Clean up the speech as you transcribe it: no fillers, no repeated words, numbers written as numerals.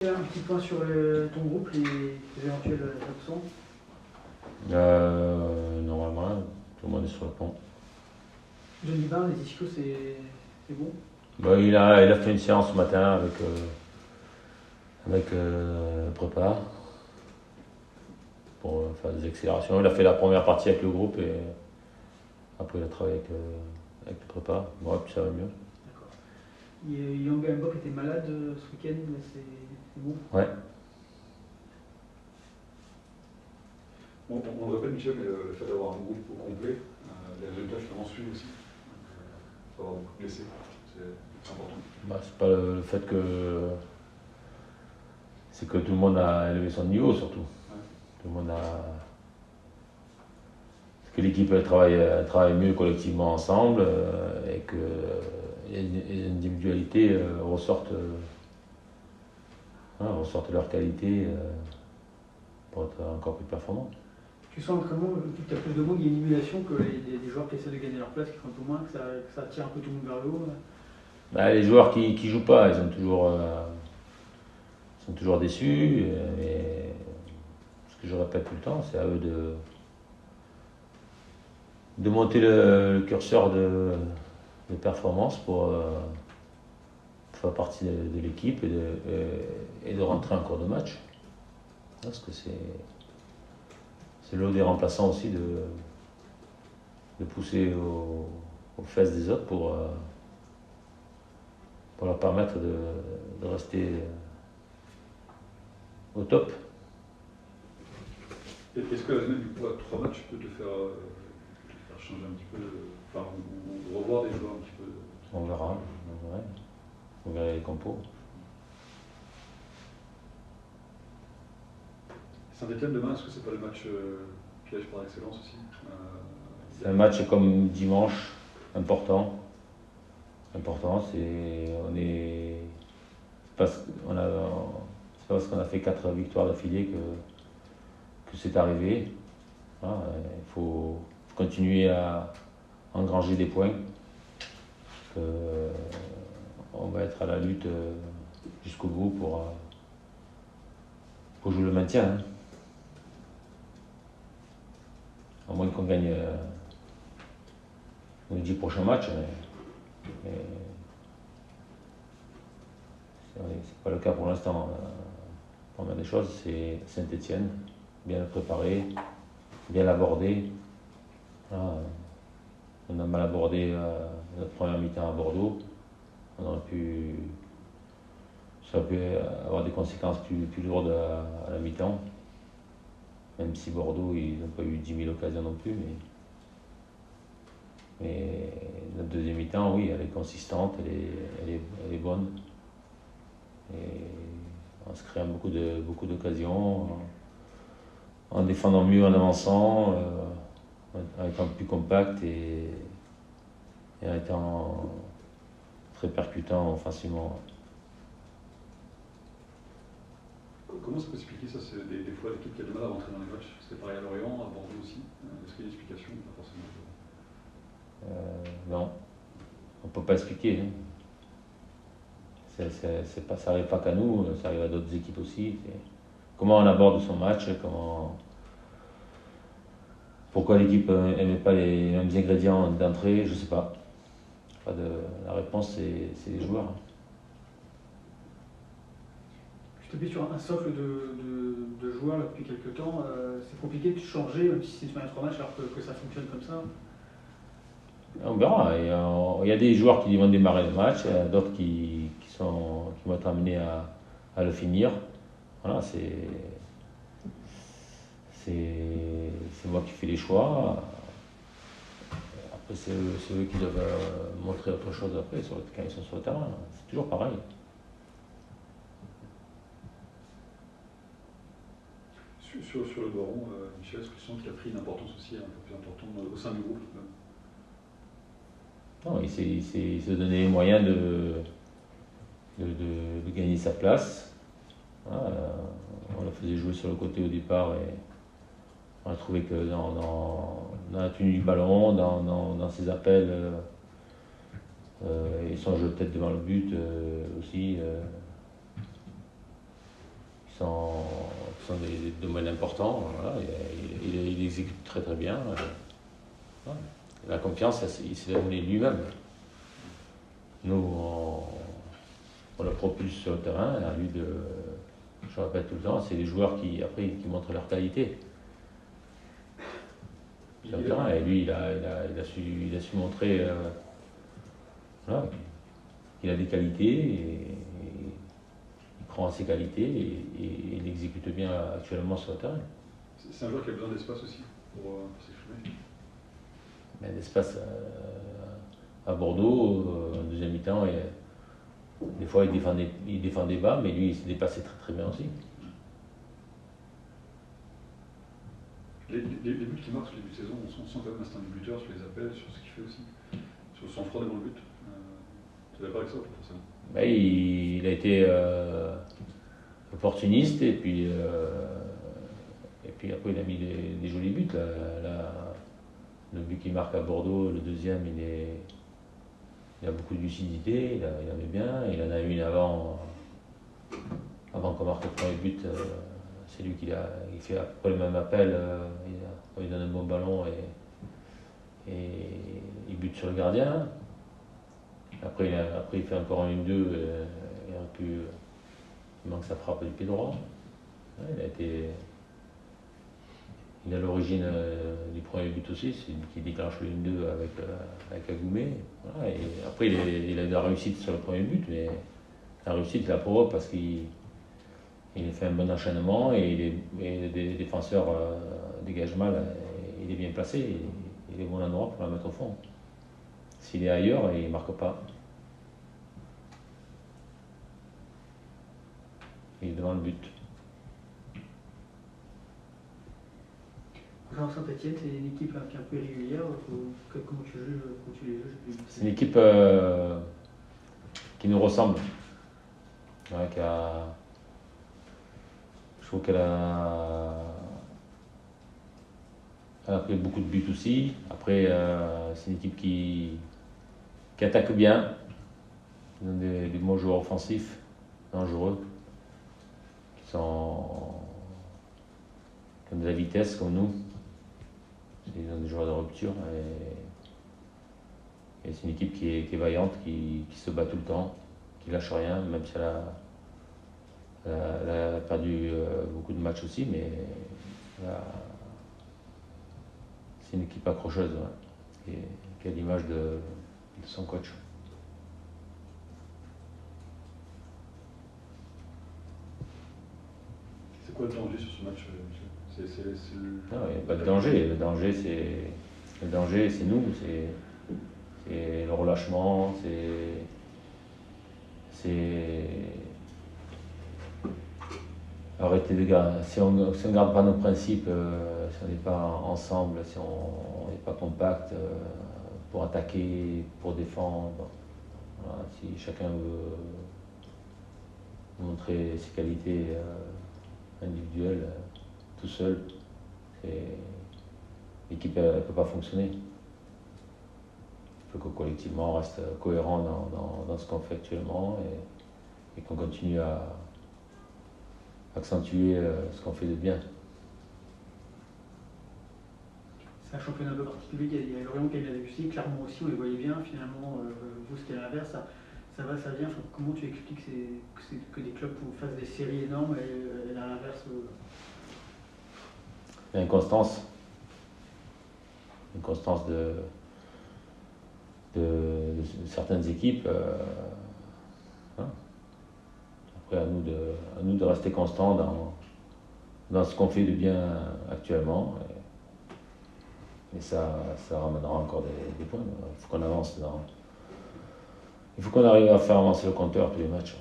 Un petit point sur ton groupe, les éventuels absents. Normalement, tout le monde est sur le pont. Johnny Barnes, les ischios, c'est bon? Bah, il a fait une séance ce matin avec prépa pour faire des accélérations. Il a fait la première partie avec le groupe et après il a travaillé avec le prépa. Bon, puis ça va mieux. D'accord. Yanga Mbok était malade ce week-end, mais c'est bon? Ouais. On le répète, Michel, mais le fait d'avoir un groupe au complet, les résultats finalement suivent aussi. Il faut avoir beaucoup de blessés, c'est important. Bah, c'est pas le fait que. C'est que tout le monde a élevé son niveau surtout. Ouais. Tout le monde a. Que l'équipe travaille mieux collectivement ensemble et que les individualités ressortent leur qualité pour être encore plus performantes. Tu sens l'entraînement, vu que tu as plus de monde, il y a une émulation que les joueurs qui essaient de gagner leur place, qui font un peu moins, que ça tire un peu tout le monde vers le haut. Bah, les joueurs qui jouent pas, ils sont toujours déçus. Mais ce que je répète tout le temps, c'est à eux de monter le curseur de performance pour faire partie de l'équipe et de rentrer en cours de match. Parce que c'est l'eau des remplaçants aussi de pousser aux fesses des autres pour leur permettre de rester au top. Est-ce que la semaine, du coup, à 3 matchs, peut te faire changer un petit peu, enfin, ou revoir des joueurs un petit peu? On verra. On verra les compos. Saint-Etienne demain, est-ce que c'est pas le match piège par excellence aussi? C'est un match comme dimanche, important. C'est pas parce qu'on a fait 4 victoires d'affilée que c'est arrivé. Voilà, il faut continuer à engranger des points. On va être à la lutte jusqu'au bout pour jouer le maintien. Hein. À moins qu'on gagne les 10 prochains matchs. Mais c'est pas le cas pour l'instant. La première des choses, c'est Saint-Etienne, bien le préparer, bien l'aborder. Voilà. On a mal abordé notre première mi-temps à Bordeaux. Ça aurait pu avoir des conséquences plus lourdes à la mi-temps. Même si Bordeaux, ils n'ont pas eu 10 000 occasions non plus. Mais notre deuxième mi-temps, oui, elle est consistante, elle est bonne. Et en se créant beaucoup d'occasions, en défendant mieux, en avançant, en étant plus compact et en étant très percutant offensivement. Comment ça peut s'expliquer ça? C'est des fois l'équipe qui a du mal à rentrer dans les matchs. C'était pareil à Lorient, à Bordeaux aussi. Est-ce qu'il y a une explication? Pas forcément. Non, on ne peut pas expliquer. Hein. Ça n'arrive pas qu'à nous, ça arrive à d'autres équipes aussi. Comment on aborde son match, pourquoi l'équipe n'aimait pas les mêmes ingrédients d'entrée, je ne sais pas. La réponse, c'est les joueurs. Je t'ai sur un socle de joueurs là, depuis quelques temps. C'est compliqué de changer, même si c'est une semaine à 3 matchs, alors que ça fonctionne comme ça. On verra. Il y a des joueurs qui vont démarrer le match, d'autres qui vont être amenés à le finir. Voilà, c'est moi qui fais les choix. Après, c'est eux qui doivent montrer autre chose après quand ils sont sur le terrain. C'est toujours pareil. Sur le Baron, Michel, est-ce que tu sens qu'il a pris une importance aussi un peu plus importante au sein du groupe même? Non, il s'est donné les moyens de gagner sa place. Voilà, on le faisait jouer sur le côté au départ et on a trouvé que dans la tenue du ballon, dans ses appels et son jeu de tête devant le but aussi, sont des domaines importants. Voilà, il exécute très très bien. Voilà. La confiance, il s'est donné lui-même. Nous, on le propulse sur le terrain, à lui de, je répète tout le temps, c'est les joueurs qui montrent leur qualité sur le terrain. Et lui, il a su montrer voilà, qu'il a des qualités, et il croit en ses qualités et il exécute bien actuellement sur le terrain. C'est un joueur qui a besoin d'espace aussi pour s'exprimer. Mais l'espace à Bordeaux, en deuxième mi-temps, des fois il défendait bas, mais lui il s'est dépassé très très bien aussi. Les buts qu'il marque sur les buts de saison, on sent quand même l'instinct du buteur sur les appels, sur ce qu'il fait aussi, sur son froid devant le but. Tu es d'accord avec ça ou pas forcément? Ben, il a été opportuniste et puis après il a mis des jolis buts. Le but qu'il marque à Bordeaux, le deuxième, il a beaucoup de lucidité, il avait bien, il en a eu une avant qu'on marque le premier but. C'est lui il fait après le même appel, il donne un bon ballon et il bute sur le gardien. Après il fait encore un 1-2, il manque sa frappe du pied droit. Ouais, il a l'origine du premier but aussi, c'est lui qui déclenche le 1-2 avec Agoumé. Voilà, et après il a eu de la réussite sur le premier but, mais la réussite il la provoque parce qu'il fait un bon enchaînement et les défenseurs dégagent mal, il est bien placé, il est au bon endroit pour la mettre au fond. S'il est ailleurs, il ne marque pas. Il est devant le but. Saint-Etienne, c'est une équipe qui est un peu irrégulière. Comment tu les juges? C'est une équipe qui nous ressemble. Ouais, je trouve qu'elle a pris beaucoup de buts aussi. Après, c'est une équipe qui attaque bien. Ils ont des bons joueurs offensifs, dangereux, qui ont de la vitesse comme nous. Ils ont des joueurs de rupture et c'est une équipe qui est vaillante, qui se bat tout le temps, qui lâche rien, même si elle a perdu beaucoup de matchs aussi, mais c'est une équipe accrocheuse, ouais, qui a l'image de son coach. C'est quoi le danger sur ce match, Michel? Non, il n'y a pas de danger. Le danger, c'est nous, c'est le relâchement, c'est arrêter de garder. Si on ne garde pas nos principes, si on n'est pas ensemble, si on n'est pas compact pour attaquer, pour défendre, voilà, si chacun veut montrer ses qualités individuelles tout seul, l'équipe ne peut pas fonctionner. Il faut que collectivement on reste cohérent dans ce qu'on fait actuellement et qu'on continue à accentuer ce qu'on fait de bien. C'est un championnat un peu particulier, il y a Lorient qui a bien réussi, Clermont aussi, on les voyait bien, finalement, vous c'était l'inverse, ça va, ça vient. Enfin, comment tu expliques que des clubs fassent des séries énormes et à l'inverse Il y a une constance de certaines équipes. Après, à nous de rester constants dans ce qu'on fait de bien actuellement. Et ça ramènera encore des points. Il faut qu'on avance il faut qu'on arrive à faire avancer le compteur tous les matchs.